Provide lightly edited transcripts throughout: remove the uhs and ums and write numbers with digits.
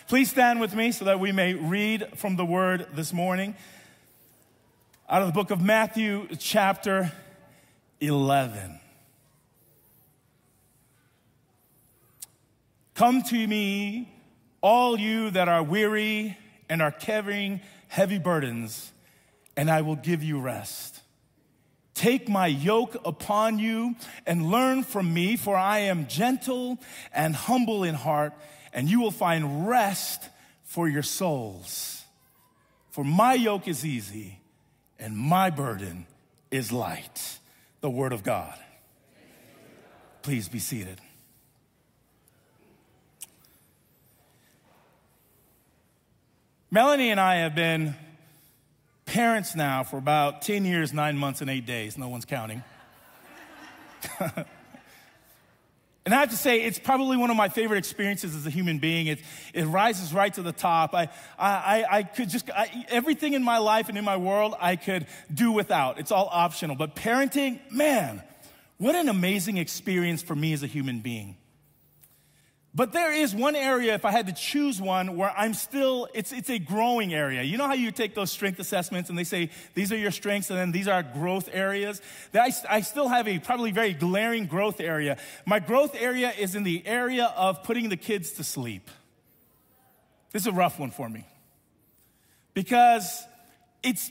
Please stand with me so that we may read from the word this morning. Out of the book of Matthew, chapter 11. Come to me, all you that are weary and are carrying heavy burdens, and I will give you rest. Take my yoke upon you and learn from me, for I am gentle and humble in heart, and you will find rest for your souls. For my yoke is easy and my burden is light. The word of God. Please be seated. Melanie and I have been parents now for about 10 years, 9 months, and 8 days. No one's counting. And I have to say, it's probably one of my favorite experiences as a human being. It rises right to the top. I could just, everything in my life and in my world, I could do without. It's all optional. But parenting, man, what an amazing experience for me as a human being. But there is one area, if I had to choose one, where I'm still, it's a growing area. You know how you take those strength assessments and they say, these are your strengths and then these are growth areas? I still have a probably very glaring growth area. My growth area is in the area of putting the kids to sleep. This is a rough one for me. Because it's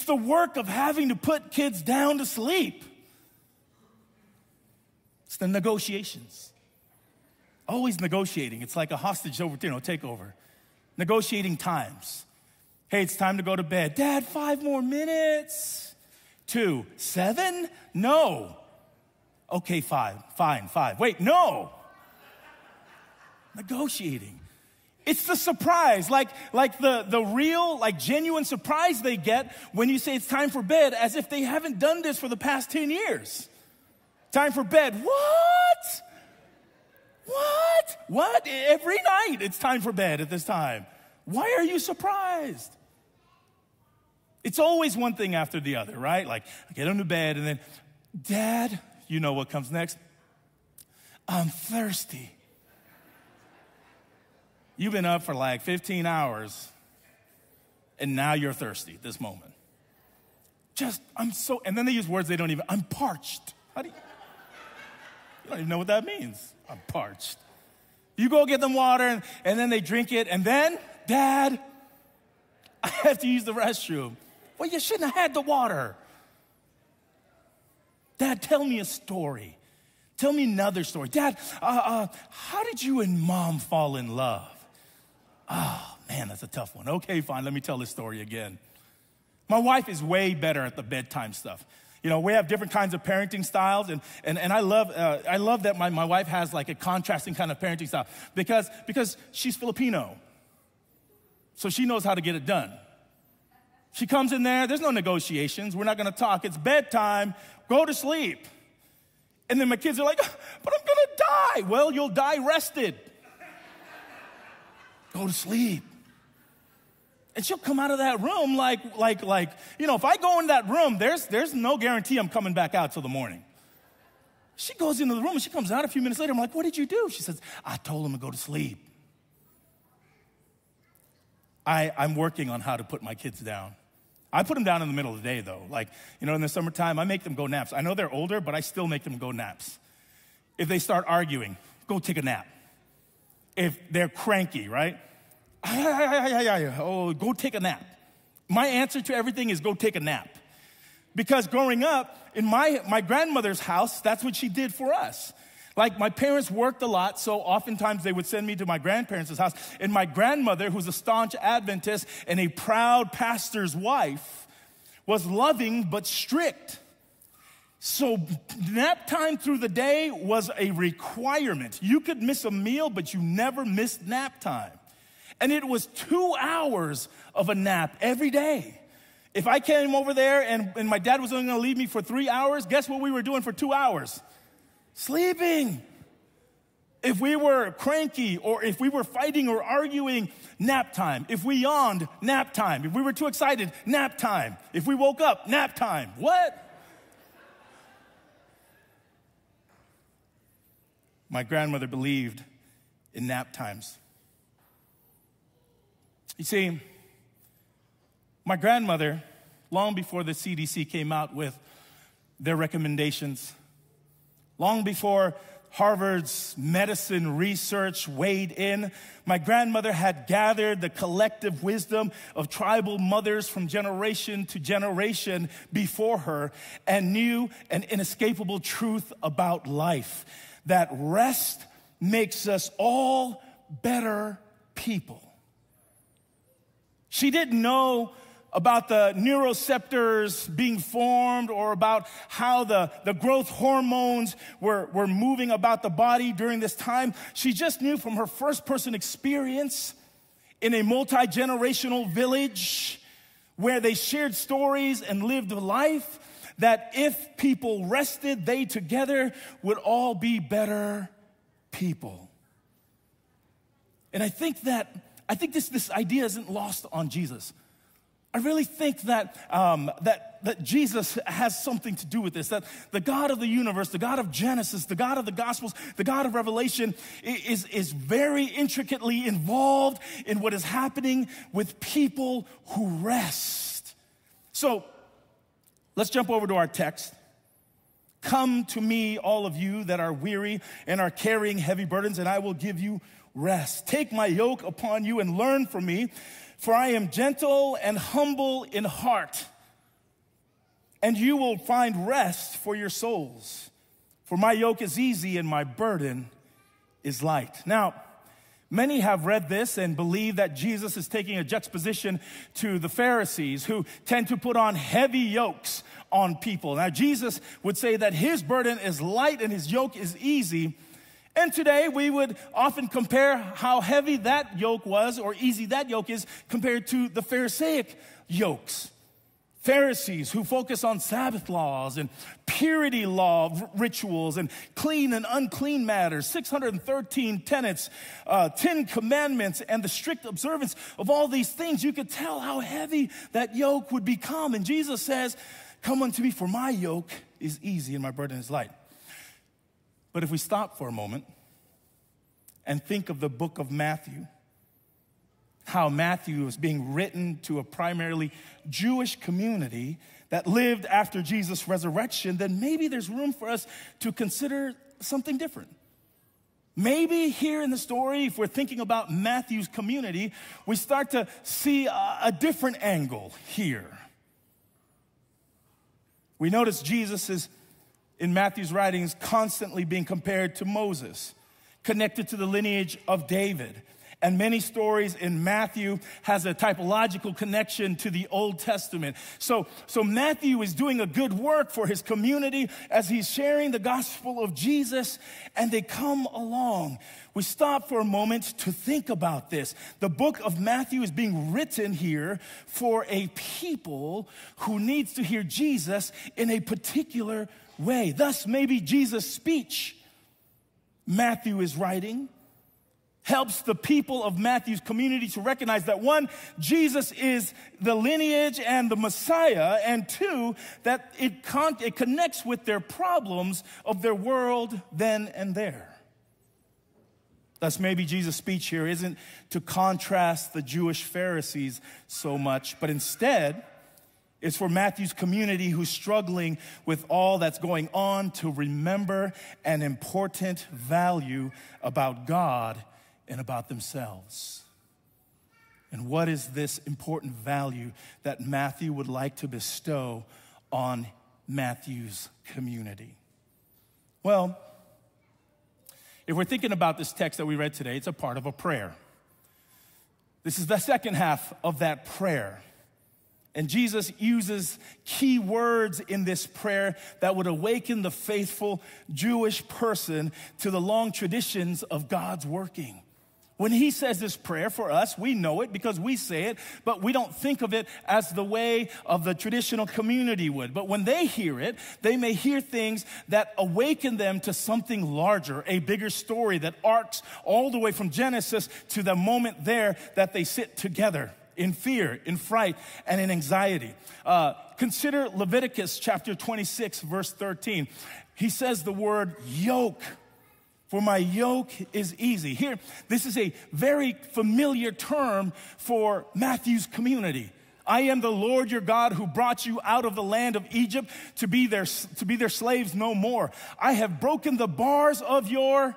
the work of having to put kids down to sleep. It's the negotiations. Always negotiating. It's like a hostage takeover. Negotiating times. Hey, it's time to go to bed. Dad, 5 more minutes. 2, 7? No. Okay, 5. Fine, 5. Wait, no. Negotiating. It's the surprise, like the real, genuine surprise they get when you say it's time for bed, as if they haven't done this for the past 10 years. Time for bed. What? What? Every night it's time for bed at this time. Why are you surprised? It's always one thing after the other, right? Like, I get into bed and then, Dad, you know what comes next? I'm thirsty. You've been up for 15 hours and now you're thirsty at this moment. And then they use words I'm parched. How do you don't even know what that means. I'm parched. You go get them water, and then they drink it, and then, Dad, I have to use the restroom. Well, you shouldn't have had the water. Dad, tell me a story. Tell me another story. Dad, how did you and Mom fall in love? Oh, man, that's a tough one. Okay, fine, let me tell this story again. My wife is way better at the bedtime stuff. You know, we have different kinds of parenting styles, and I love that my wife has a contrasting kind of parenting style because she's Filipino, so she knows how to get it done. She comes in there's no negotiations. We're not going to talk. It's bedtime. Go to sleep. And then my kids are like, but I'm going to die. Well, you'll die rested. Go to sleep. And she'll come out of that room if I go in that room, there's no guarantee I'm coming back out till the morning. She goes into the room and she comes out a few minutes later. I'm like, what did you do? She says, I told him to go to sleep. I'm working on how to put my kids down. I put them down in the middle of the day, though. In the summertime, I make them go naps. I know they're older, but I still make them go naps. If they start arguing, go take a nap. If they're cranky, right? Oh, go take a nap. My answer to everything is go take a nap. Because growing up, in my grandmother's house, that's what she did for us. My parents worked a lot, so oftentimes they would send me to my grandparents' house. And my grandmother, who's a staunch Adventist and a proud pastor's wife, was loving but strict. So nap time through the day was a requirement. You could miss a meal, but you never missed nap time. And it was 2 hours of a nap every day. If I came over there and my dad was only going to leave me for 3 hours, guess what we were doing for 2 hours? Sleeping. If we were cranky or if we were fighting or arguing, nap time. If we yawned, nap time. If we were too excited, nap time. If we woke up, nap time. What? My grandmother believed in nap times. You see, my grandmother, long before the CDC came out with their recommendations, long before Harvard's medicine research weighed in, my grandmother had gathered the collective wisdom of tribal mothers from generation to generation before her and knew an inescapable truth about life, that rest makes us all better people. She didn't know about the neuroceptors being formed or about how the growth hormones were moving about the body during this time. She just knew from her first-person experience in a multi-generational village where they shared stories and lived life that if people rested, they together would all be better people. And I think this idea isn't lost on Jesus. I really think that Jesus has something to do with this, that the God of the universe, the God of Genesis, the God of the Gospels, the God of Revelation is very intricately involved in what is happening with people who rest. So let's jump over to our text. Come to me, all of you that are weary and are carrying heavy burdens, and I will give you rest. Take my yoke upon you and learn from me, for I am gentle and humble in heart, and you will find rest for your souls. For my yoke is easy and my burden is light. Now, many have read this and believe that Jesus is taking a juxtaposition to the Pharisees who tend to put on heavy yokes on people. Now, Jesus would say that his burden is light and his yoke is easy. And today we would often compare how heavy that yoke was or easy that yoke is compared to the Pharisaic yokes. Pharisees who focus on Sabbath laws and purity law rituals and clean and unclean matters, 613 tenets, 10 commandments, and the strict observance of all these things. You could tell how heavy that yoke would become. And Jesus says, come unto me, for my yoke is easy and my burden is light. But if we stop for a moment and think of the book of Matthew, how Matthew was being written to a primarily Jewish community that lived after Jesus' resurrection, then maybe there's room for us to consider something different. Maybe here in the story, if we're thinking about Matthew's community, we start to see a different angle here. We notice Jesus is, in Matthew's writings, constantly being compared to Moses, connected to the lineage of David. And many stories in Matthew has a typological connection to the Old Testament. So Matthew is doing a good work for his community as he's sharing the gospel of Jesus, and they come along. We stop for a moment to think about this. The book of Matthew is being written here for a people who needs to hear Jesus in a particular way. Thus, maybe Jesus' speech Matthew is writing helps the people of Matthew's community to recognize that, one, Jesus is the lineage and the Messiah, and two, that it connects with their problems of their world then and there. Thus, maybe Jesus' speech here isn't to contrast the Jewish Pharisees so much, but instead, it's for Matthew's community who's struggling with all that's going on to remember an important value about God and about themselves. And what is this important value that Matthew would like to bestow on Matthew's community? Well, if we're thinking about this text that we read today, it's a part of a prayer. This is the second half of that prayer. And Jesus uses key words in this prayer that would awaken the faithful Jewish person to the long traditions of God's working. When he says this prayer for us, we know it because we say it, but we don't think of it as the way of the traditional community would. But when they hear it, they may hear things that awaken them to something larger, a bigger story that arcs all the way from Genesis to the moment there that they sit together in fear, in fright, and in anxiety. Consider Leviticus chapter 26, verse 13. He says the word yoke. For my yoke is easy. Here, this is a very familiar term for Matthew's community. I am the Lord your God who brought you out of the land of Egypt to be their slaves no more. I have broken the bars of your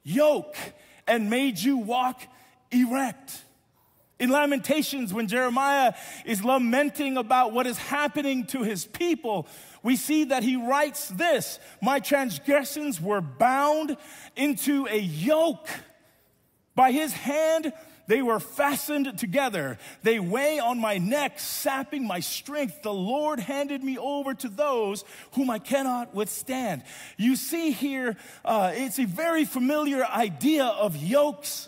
yoke and made you walk erect. In Lamentations, when Jeremiah is lamenting about what is happening to his people, we see that he writes this: my transgressions were bound into a yoke. By his hand they were fastened together. They weigh on my neck, sapping my strength. The Lord handed me over to those whom I cannot withstand. You see here, it's a very familiar idea of yokes.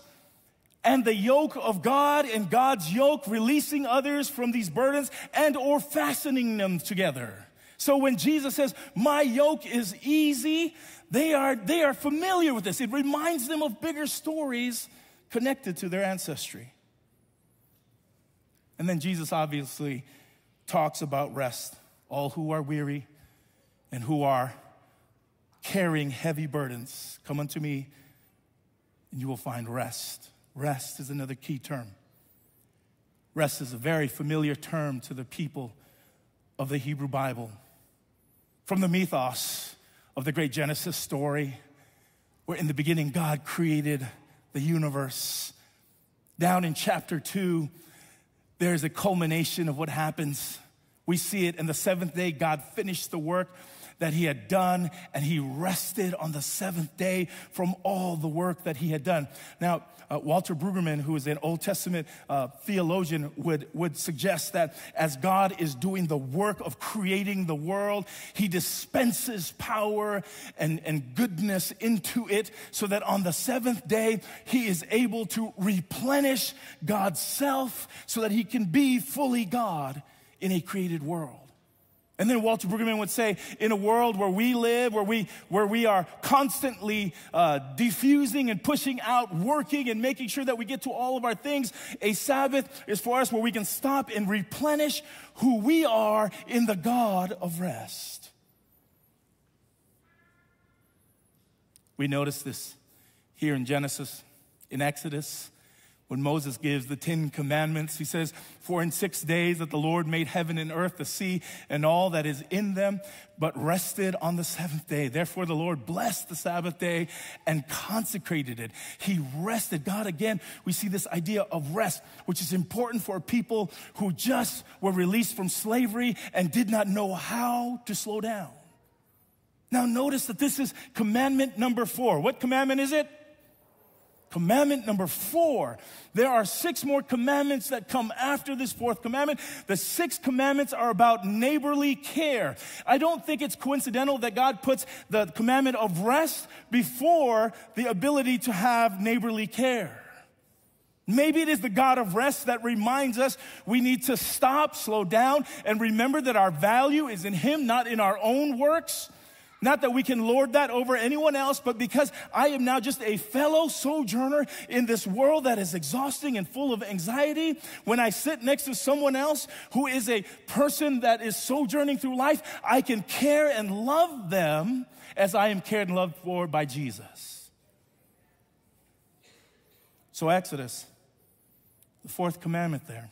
And the yoke of God and God's yoke, releasing others from these burdens and or fastening them together. So when Jesus says, my yoke is easy, they are familiar with this. It reminds them of bigger stories connected to their ancestry. And then Jesus obviously talks about rest. All who are weary and who are carrying heavy burdens, come unto me and you will find rest. Rest is another key term. Rest is a very familiar term to the people of the Hebrew Bible. From the mythos of the great Genesis story, where in the beginning God created the universe. Down in chapter 2, there's a culmination of what happens. We see it in the seventh day, God finished the work that he had done, and he rested on the seventh day from all the work that he had done. Now, Walter Brueggemann, who is an Old Testament theologian, would suggest that as God is doing the work of creating the world, he dispenses power and goodness into it so that on the seventh day, he is able to replenish God's self so that he can be fully God in a created world. And then Walter Brueggemann would say, in a world where we live, where we are constantly diffusing and pushing out, working and making sure that we get to all of our things, a Sabbath is for us where we can stop and replenish who we are in the God of rest. We notice this here in Genesis, in Exodus. When Moses gives the 10 commandments, he says, for in 6 days that the Lord made heaven and earth, the sea, and all that is in them, but rested on the seventh day. Therefore, the Lord blessed the Sabbath day and consecrated it. He rested. God, again, we see this idea of rest, which is important for people who just were released from slavery and did not know how to slow down. Now, notice that this is commandment number 4. What commandment is it? Commandment number 4. There are 6 more commandments that come after this 4th commandment. The 6 commandments are about neighborly care. I don't think it's coincidental that God puts the commandment of rest before the ability to have neighborly care. Maybe it is the God of rest that reminds us we need to stop, slow down, and remember that our value is in him, not in our own works. Not that we can lord that over anyone else, but because I am now just a fellow sojourner in this world that is exhausting and full of anxiety. When I sit next to someone else who is a person that is sojourning through life, I can care and love them as I am cared and loved for by Jesus. So Exodus, the 4th commandment there.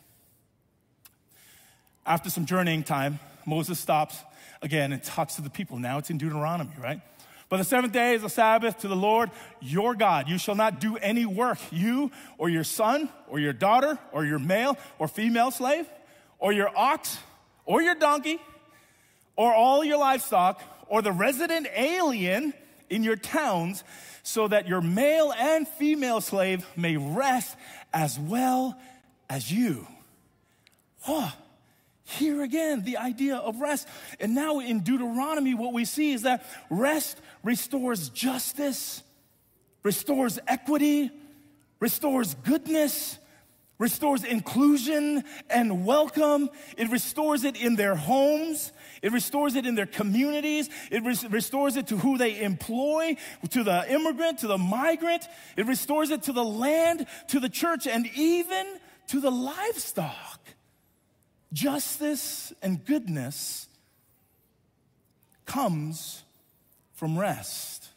After some journeying time, Moses stops again and talks to the people. Now it's in Deuteronomy, right? But the 7th day is a Sabbath to the Lord your God. You shall not do any work, you or your son or your daughter or your male or female slave or your ox or your donkey or all your livestock or the resident alien in your towns, so that your male and female slave may rest as well as you. Oh, here again, the idea of rest. And now in Deuteronomy, what we see is that rest restores justice, restores equity, restores goodness, restores inclusion and welcome. It restores it in their homes. It restores it in their communities. It restores it to who they employ, to the immigrant, to the migrant. It restores it to the land, to the church, and even to the livestock. Justice and goodness comes from rest.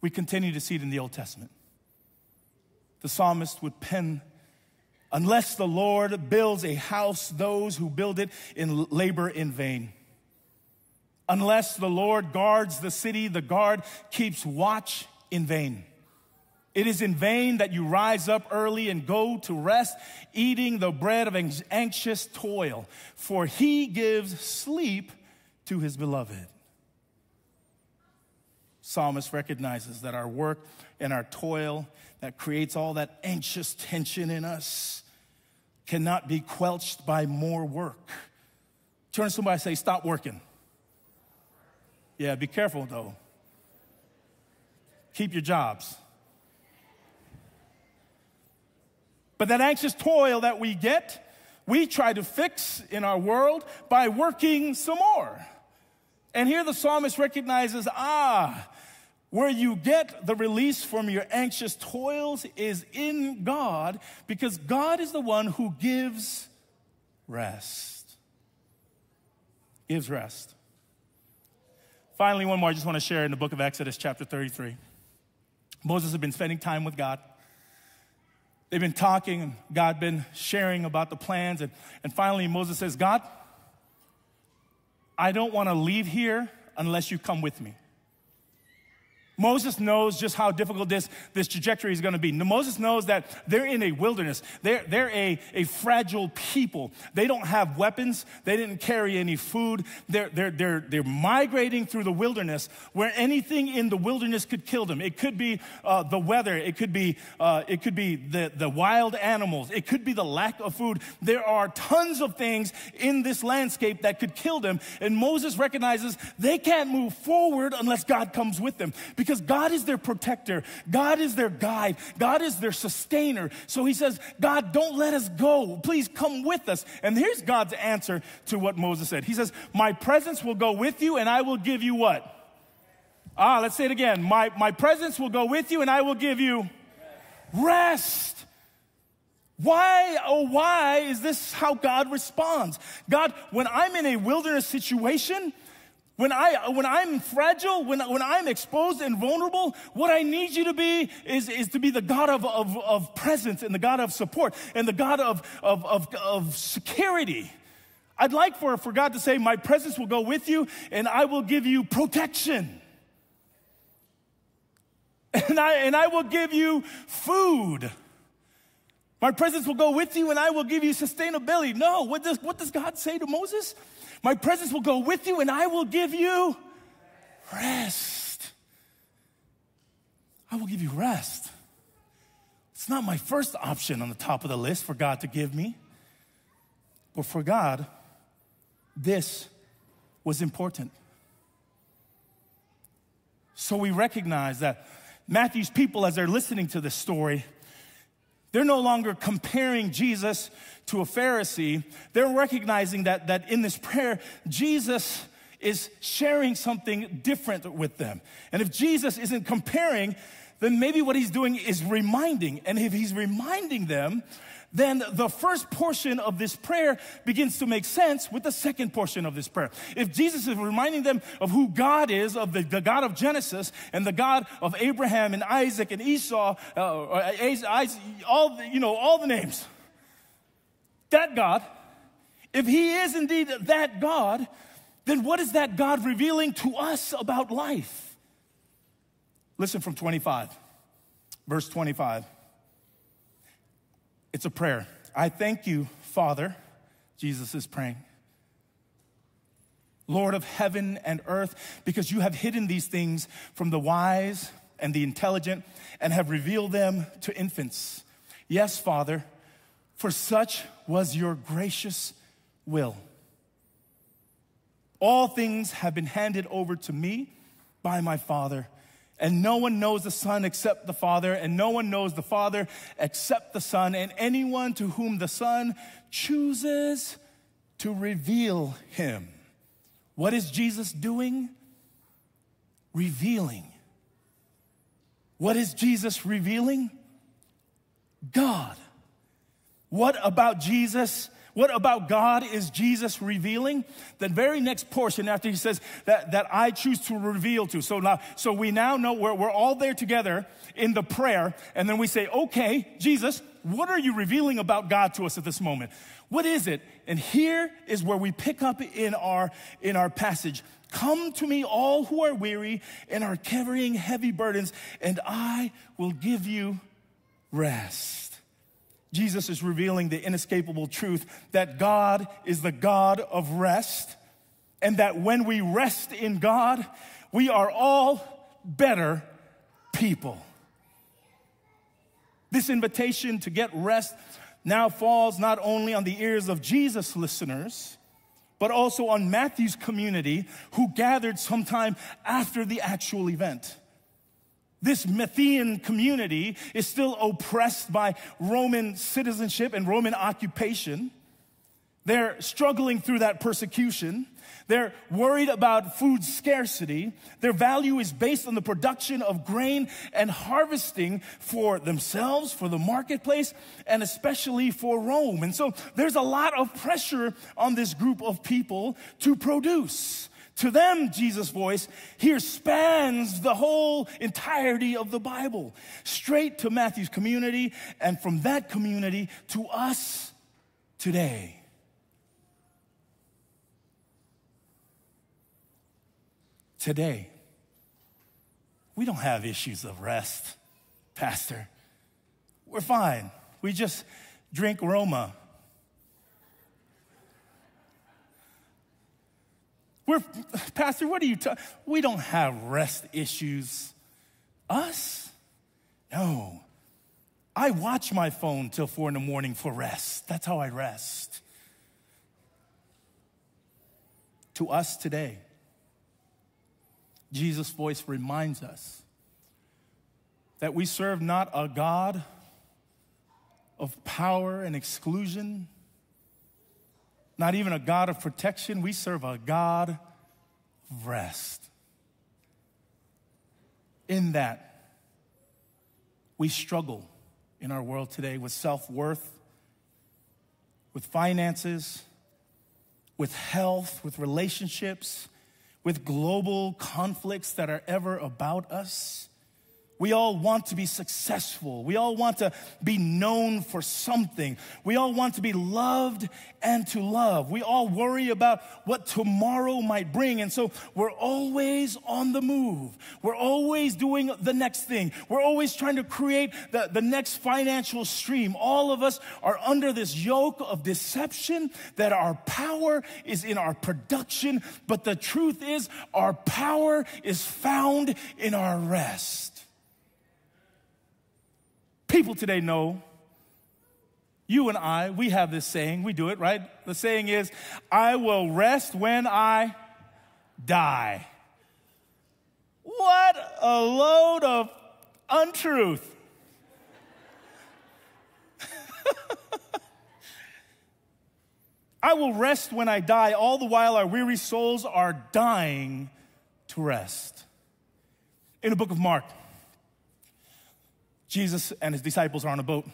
We continue to see it in the Old Testament. The psalmist would pen, unless the Lord builds a house, those who build it labor in vain. Unless the Lord guards the city, the guard keeps watch in vain. It is in vain that you rise up early and go to rest, eating the bread of anxious toil, for he gives sleep to his beloved. Psalmist recognizes that our work and our toil that creates all that anxious tension in us cannot be quenched by more work. Turn to somebody and say, stop working. Yeah, be careful though. Keep your jobs. But that anxious toil that we get, we try to fix in our world by working some more. And here the psalmist recognizes, where you get the release from your anxious toils is in God, because God is the one who gives rest. Gives rest. Finally, one more I just want to share in the book of Exodus, chapter 33. Moses had been spending time with God. They've been talking, and God been sharing about the plans. And finally, Moses says, God, I don't want to leave here unless you come with me. Moses knows just how difficult this trajectory is going to be. Moses knows that they're in a wilderness. They're a fragile people. They don't have weapons. They didn't carry any food. They're migrating through the wilderness where anything in the wilderness could kill them. It could be the weather. It could be the wild animals. It could be the lack of food. There are tons of things in this landscape that could kill them. And Moses recognizes they can't move forward unless God comes with them. Because God is their protector. God is their guide. God is their sustainer. So he says, God, don't let us go. Please come with us. And here's God's answer to what Moses said. He says, my presence will go with you and I will give you what? Let's say it again. My presence will go with you and I will give you rest. Why is this how God responds? God, when I'm in a wilderness situation, when I'm fragile, when I'm exposed and vulnerable, what I need you to be is to be the God of presence and the God of support and the God of security. I'd like for God to say, my presence will go with you and I will give you protection. And I will give you food. My presence will go with you and I will give you sustainability. No, what does God say to Moses? My presence will go with you and I will give you rest. I will give you rest. It's not my first option on the top of the list for God to give me. But for God, this was important. So we recognize that Matthew's people, as they're listening to this story, they're no longer comparing Jesus to a Pharisee. They're recognizing that in this prayer, Jesus is sharing something different with them. And if Jesus isn't comparing, then maybe what he's doing is reminding. And if he's reminding them, then the first portion of this prayer begins to make sense with the second portion of this prayer. If Jesus is reminding them of who God is, of the God of Genesis and the God of Abraham and Isaac and Esau, all the names, that God, if he is indeed that God, then what is that God revealing to us about life? Listen from 25, verse 25. It's a prayer. I thank you, Father, Jesus is praying, Lord of heaven and earth, because you have hidden these things from the wise and the intelligent and have revealed them to infants. Yes, Father, for such was your gracious will. All things have been handed over to me by my Father. And no one knows the Son except the Father, and no one knows the Father except the Son, and anyone to whom the Son chooses to reveal him. What is Jesus doing? Revealing. What is Jesus revealing? God. What about Jesus? What about God is Jesus revealing? The very next portion after he says that I choose to reveal to. So we now know we're all there together in the prayer, and then we say, okay, Jesus, what are you revealing about God to us at this moment? What is it? And here is where we pick up in our passage. Come to me, all who are weary and are carrying heavy burdens, and I will give you rest. Jesus is revealing the inescapable truth that God is the God of rest, and that when we rest in God, we are all better people. This invitation to get rest now falls not only on the ears of Jesus' listeners, but also on Matthew's community who gathered sometime after the actual event. This Matthean community is still oppressed by Roman citizenship and Roman occupation. They're struggling through that persecution. They're worried about food scarcity. Their value is based on the production of grain and harvesting for themselves, for the marketplace, and especially for Rome. And so there's a lot of pressure on this group of people to produce. To them, Jesus' voice here spans the whole entirety of the Bible, straight to Matthew's community, and from that community to us today. Today, we don't have issues of rest, Pastor. We're fine. We just drink Roma. Pastor, what are you talking? We don't have rest issues. Us? No. I watch my phone till 4 a.m. for rest. That's how I rest. To us today, Jesus' voice reminds us that we serve not a God of power and exclusion, not even a God of protection. We serve a God of rest. In that, we struggle in our world today with self-worth, with finances, with health, with relationships, with global conflicts that are ever about us. We all want to be successful. We all want to be known for something. We all want to be loved and to love. We all worry about what tomorrow might bring. And so we're always on the move. We're always doing the next thing. We're always trying to create the next financial stream. All of us are under this yoke of deception that our power is in our production. But the truth is, our power is found in our rest. People today know, you and I, we have this saying, we do it, right? The saying is, I will rest when I die. What a load of untruth. I will rest when I die, all the while our weary souls are dying to rest. In the book of Mark, Jesus and his disciples are on a boat,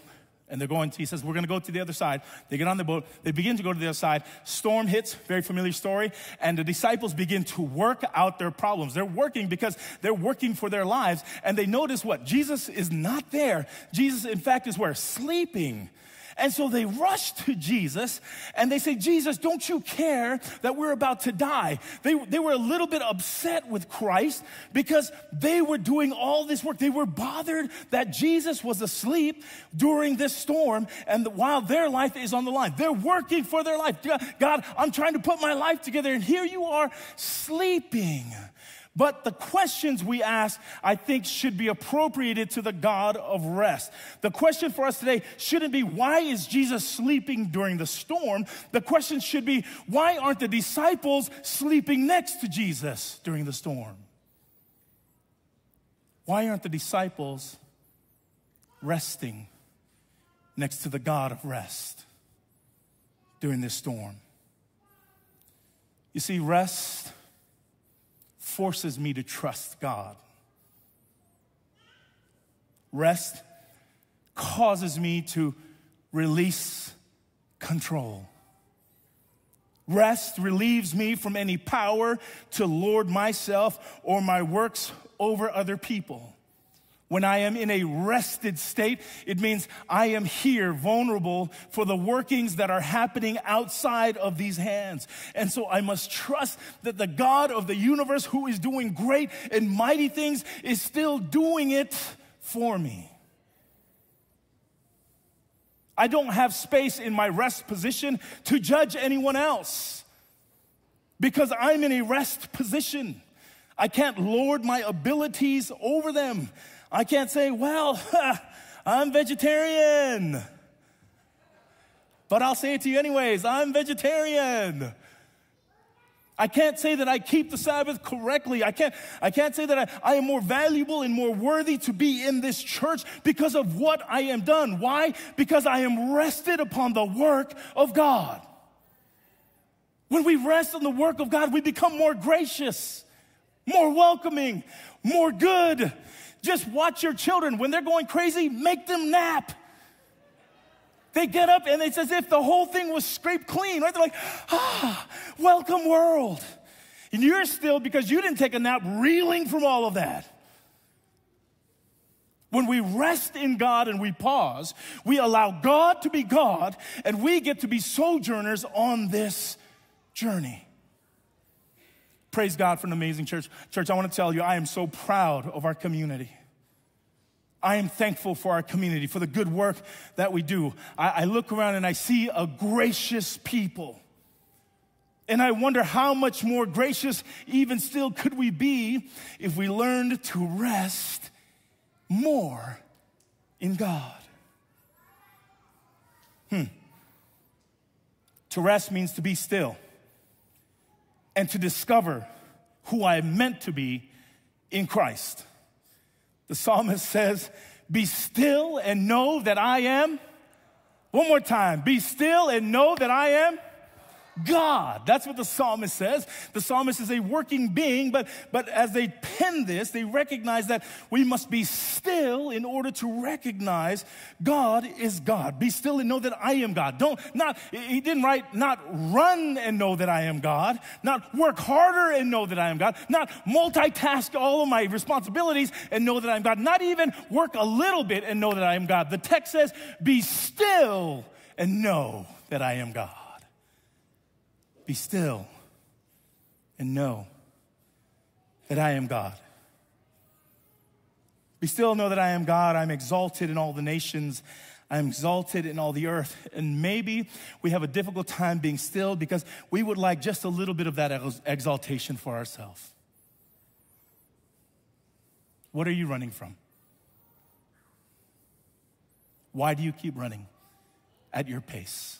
and he says, we're going to go to the other side. They get on the boat. They begin to go to the other side. Storm hits, very familiar story, and the disciples begin to work out their problems. They're working because they're working for their lives, and they notice what? Jesus is not there. Jesus, in fact, is where? Sleeping. And so they rush to Jesus and they say, Jesus, don't you care that we're about to die? They were a little bit upset with Christ because they were doing all this work. They were bothered that Jesus was asleep during this storm and while their life is on the line. They're working for their life. God, I'm trying to put my life together and here you are sleeping. But the questions we ask, I think, should be appropriated to the God of rest. The question for us today shouldn't be, why is Jesus sleeping during the storm? The question should be, why aren't the disciples sleeping next to Jesus during the storm? Why aren't the disciples resting next to the God of rest during this storm? You see, rest forces me to trust God. Rest causes me to release control. Rest relieves me from any power to lord myself or my works over other people. When I am in a rested state, it means I am here vulnerable for the workings that are happening outside of these hands. And so I must trust that the God of the universe, who is doing great and mighty things, is still doing it for me. I don't have space in my rest position to judge anyone else because I'm in a rest position. I can't lord my abilities over them. I can't say, well, I'm vegetarian. But I'll say it to you anyways, I'm vegetarian. I can't say that I keep the Sabbath correctly. I can't say that I am more valuable and more worthy to be in this church because of what I am done. Why? Because I am rested upon the work of God. When we rest on the work of God, we become more gracious, more welcoming, more good. Just watch your children. When they're going crazy, make them nap. They get up and it's as if the whole thing was scraped clean, right? They're like, welcome world. And you're still, because you didn't take a nap, reeling from all of that. When we rest in God and we pause, we allow God to be God, and we get to be sojourners on this journey. Praise God for an amazing church. Church, I want to tell you, I am so proud of our community. I am thankful for our community, for the good work that we do. I look around and I see a gracious people. And I wonder how much more gracious even still could we be if we learned to rest more in God. To rest means to be still and to discover who I am meant to be in Christ. The psalmist says, be still and know that I am. One more time, be still and know that I am God. That's what the psalmist says. The psalmist is a working being, but as they pen this, they recognize that we must be still in order to recognize God is God. Be still and know that I am God. He didn't write not run and know that I am God, not work harder and know that I am God, not multitask all of my responsibilities and know that I am God, not even work a little bit and know that I am God. The text says, be still and know that I am God. Be still and know that I am God. Be still and know that I am God. I'm exalted in all the nations. I'm exalted in all the earth. And maybe we have a difficult time being still because we would like just a little bit of that exaltation for ourselves. What are you running from? Why do you keep running at your pace?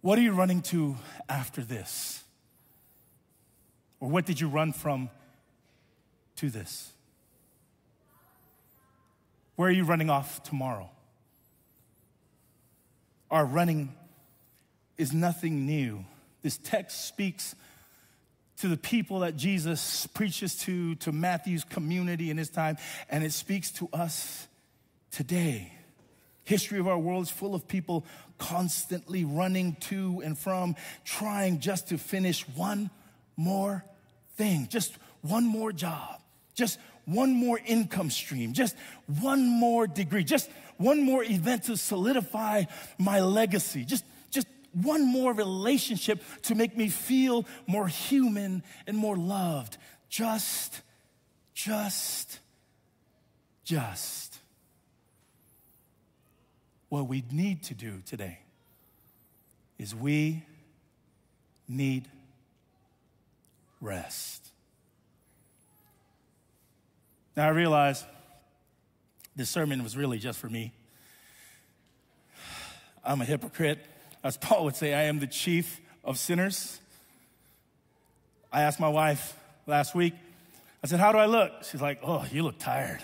What are you running to after this? Or what did you run from to this? Where are you running off tomorrow? Our running is nothing new. This text speaks to the people that Jesus preaches to Matthew's community in his time, and it speaks to us today. History of our world is full of people constantly running to and from, trying just to finish one more thing, just one more job, just one more income stream, just one more degree, just one more event to solidify my legacy, just one more relationship to make me feel more human and more loved. Just. What we need to do today is we need rest. Now I realize this sermon was really just for me. I'm a hypocrite. As Paul would say, I am the chief of sinners. I asked my wife last week, I said, how do I look? She's like, oh, you look tired.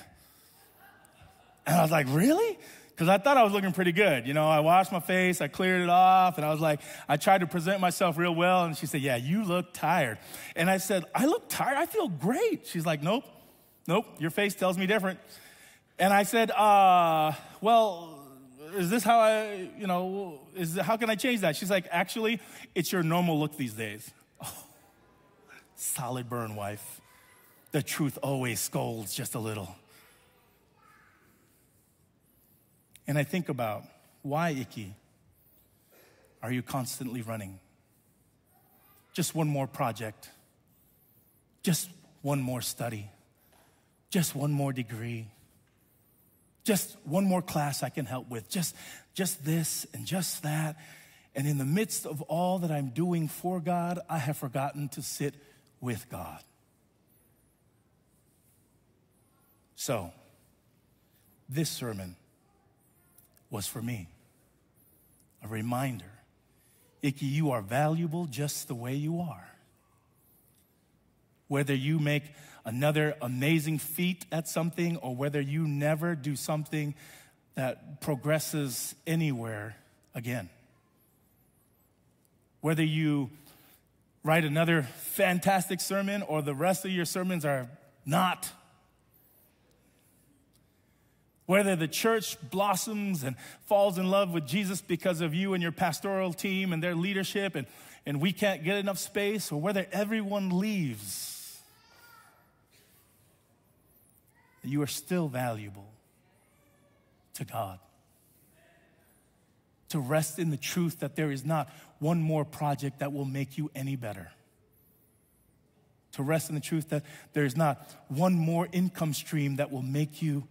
And I was like, really? Because I thought I was looking pretty good. You know, I washed my face, I cleared it off, and I was like, I tried to present myself real well. And she said, yeah, you look tired. And I said, I look tired? I feel great. She's like, nope, your face tells me different. And I said, well, is this how how can I change that? She's like, actually, it's your normal look these days. Oh, solid burn, wife. The truth always scolds just a little. And I think about, why, Icky, are you constantly running? Just one more project. Just one more study. Just one more degree. Just one more class I can help with. Just this and just that. And in the midst of all that I'm doing for God, I have forgotten to sit with God. So, this sermon was for me. A reminder. Icky, you are valuable just the way you are. Whether you make another amazing feat at something or whether you never do something that progresses anywhere again. Whether you write another fantastic sermon or the rest of your sermons are not. Whether the church blossoms and falls in love with Jesus because of you and your pastoral team and their leadership and we can't get enough space, or whether everyone leaves, you are still valuable to God. To rest in the truth that there is not one more project that will make you any better. To rest in the truth that there is not one more income stream that will make you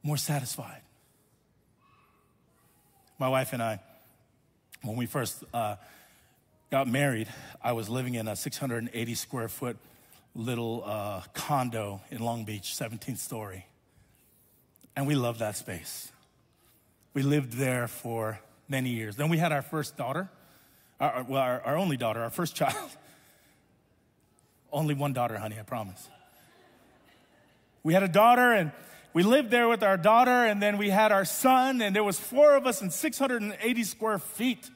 more satisfied. My wife and I, when we first got married, I was living in a 680 square foot little condo in Long Beach, 17th story. And we loved that space. We lived there for many years. Then we had our first daughter, our only daughter, our first child. Only one daughter, honey, I promise. We had a daughter, and we lived there with our daughter, and then we had our son, and there was 4 of us in 680 square feet.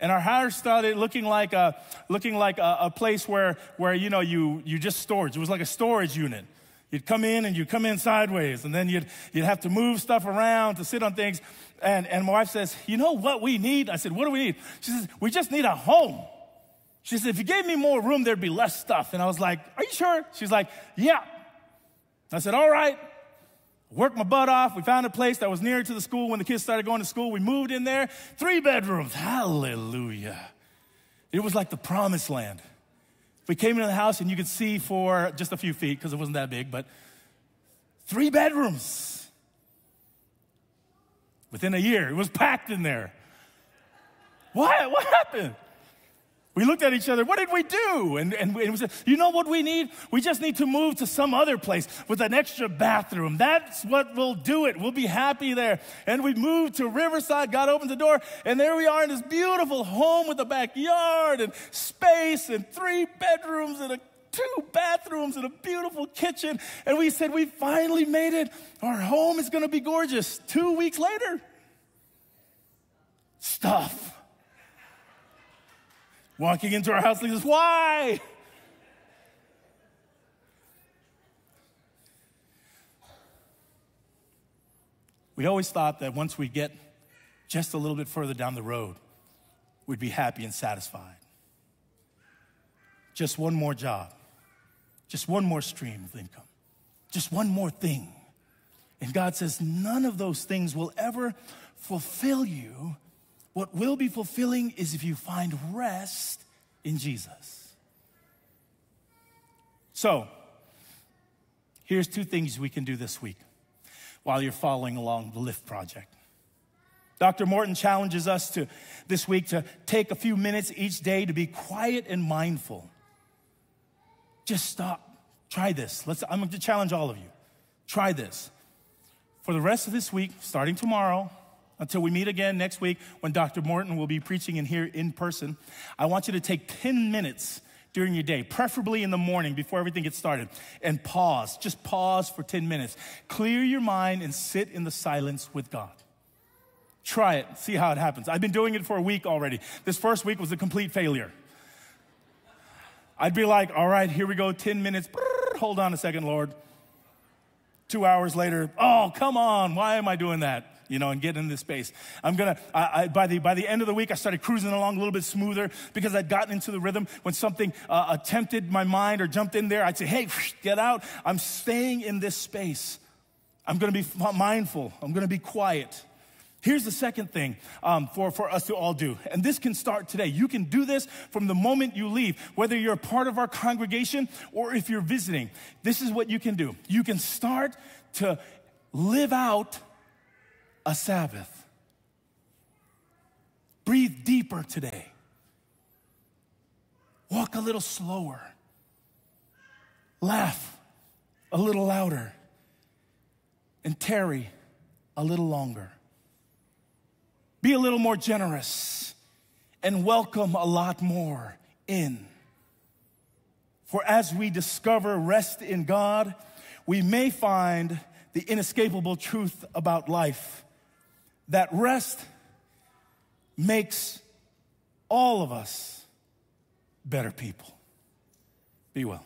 And our house started looking like a place where you just storage. It was like a storage unit. You'd come in and you'd come in sideways, and then you'd have to move stuff around to sit on things. And my wife says, you know what we need? I said, what do we need? She says, we just need a home. She said, if you gave me more room, there'd be less stuff. And I was like, are you sure? She's like, yeah. I said, all right. Worked my butt off. We found a place that was near to the school when the kids started going to school. We moved in there. 3 bedrooms. Hallelujah. It was like the promised land. We came into the house and you could see for just a few feet because it wasn't that big, but 3 bedrooms. Within a year, it was packed in there. What happened? We looked at each other, what did we do? And we said, you know what we need? We just need to move to some other place with an extra bathroom. That's what will do it. We'll be happy there. And we moved to Riverside, God opened the door, and there we are in this beautiful home with a backyard and space and 3 bedrooms and 2 bathrooms and a beautiful kitchen. And we said, we finally made it. Our home is going to be gorgeous. 2 weeks later, stuff. Walking into our house, he says, why? We always thought that once we get just a little bit further down the road, we'd be happy and satisfied. Just one more job, just one more stream of income, just one more thing. And God says, none of those things will ever fulfill you. What will be fulfilling is if you find rest in Jesus. So, here's 2 things we can do this week while you're following along the Lift Project. Dr. Morton challenges us this week to take a few minutes each day to be quiet and mindful. Just stop. Try this. I'm going to challenge all of you. Try this. For the rest of this week, starting tomorrow, until we meet again next week when Dr. Morton will be preaching in here in person, I want you to take 10 minutes during your day, preferably in the morning before everything gets started, and pause. Just pause for 10 minutes. Clear your mind and sit in the silence with God. Try it. See how it happens. I've been doing it for a week already. This first week was a complete failure. I'd be like, all right, here we go, 10 minutes. Hold on a second, Lord. 2 hours later, oh, come on, why am I doing that? and get in this space. By the end of the week, I started cruising along a little bit smoother because I'd gotten into the rhythm. When something tempted my mind or jumped in there, I'd say, hey, get out. I'm staying in this space. I'm going to be mindful. I'm going to be quiet. Here's the second thing for us to all do, and this can start today. You can do this from the moment you leave, whether you're a part of our congregation or if you're visiting. This is what you can do. You can start to live out a Sabbath. Breathe deeper today. Walk a little slower. Laugh a little louder. And tarry a little longer. Be a little more generous and welcome a lot more in. For as we discover rest in God, we may find the inescapable truth about life, that rest makes all of us better people. Be well.